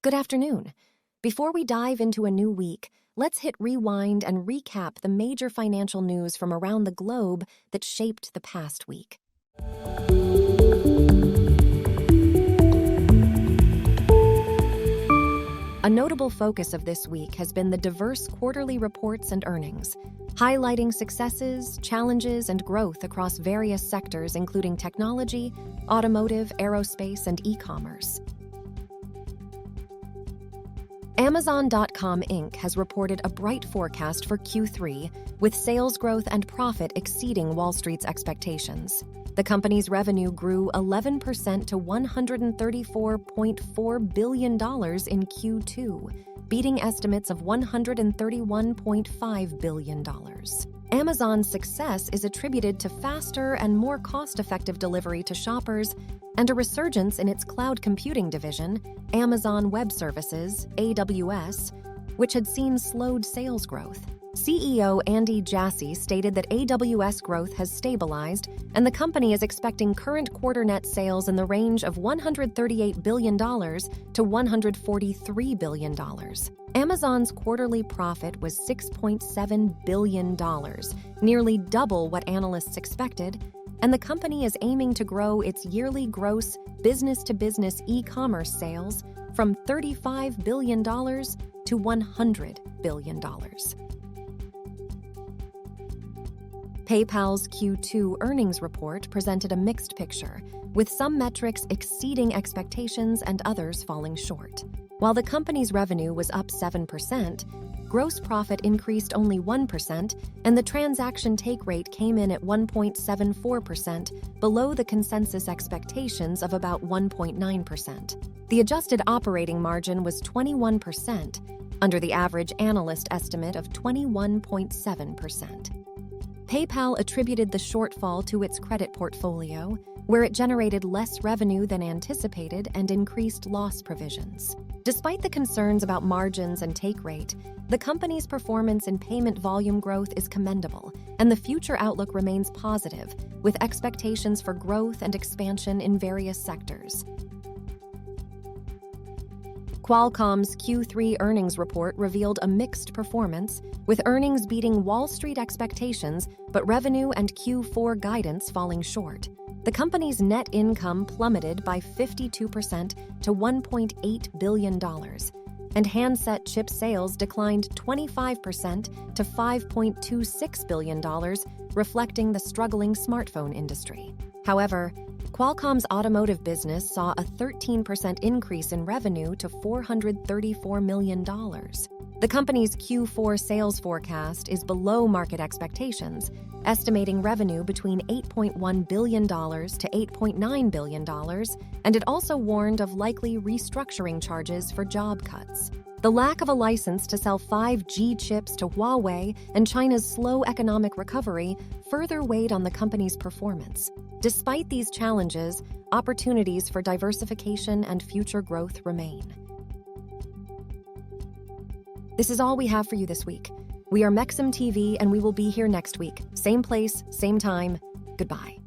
Good afternoon. Before we dive into a new week, let's hit rewind and recap the major financial news from around the globe that shaped the past week. A notable focus of this week has been the diverse quarterly reports and earnings, highlighting successes, challenges, and growth across various sectors including technology, automotive, aerospace, and e-commerce. Amazon.com Inc. has reported a bright forecast for Q3, with sales growth and profit exceeding Wall Street's expectations. The company's revenue grew 11% to $134.4 billion in Q2, beating estimates of $131.5 billion. Amazon's success is attributed to faster and more cost-effective delivery to shoppers and a resurgence in its cloud computing division, Amazon Web Services, AWS, which had seen slowed sales growth. CEO Andy Jassy stated that AWS growth has stabilized, and the company is expecting current quarter net sales in the range of $138 billion to $143 billion. Amazon's quarterly profit was $6.7 billion, nearly double what analysts expected, and the company is aiming to grow its yearly gross business-to-business e-commerce sales from $35 billion to $100 billion. PayPal's Q2 earnings report presented a mixed picture, with some metrics exceeding expectations and others falling short. While the company's revenue was up 7%, gross profit increased only 1%, and the transaction take rate came in at 1.74%, below the consensus expectations of about 1.9%. The adjusted operating margin was 21%, under the average analyst estimate of 21.7%. PayPal attributed the shortfall to its credit portfolio, where it generated less revenue than anticipated and increased loss provisions. Despite the concerns about margins and take rate, the company's performance in payment volume growth is commendable, and the future outlook remains positive, with expectations for growth and expansion in various sectors. Qualcomm's Q3 earnings report revealed a mixed performance, with earnings beating Wall Street expectations but revenue and Q4 guidance falling short. The company's net income plummeted by 52% to $1.8 billion, and handset chip sales declined 25% to $5.26 billion, reflecting the struggling smartphone industry. However, Qualcomm's automotive business saw a 13% increase in revenue to $434 million. The company's Q4 sales forecast is below market expectations, estimating revenue between $8.1 billion to $8.9 billion, and it also warned of likely restructuring charges for job cuts. The lack of a license to sell 5G chips to Huawei and China's slow economic recovery further weighed on the company's performance. Despite these challenges, opportunities for diversification and future growth remain. This is all we have for you this week. We are MEXEM TV, and we will be here next week. Same place, same time. Goodbye.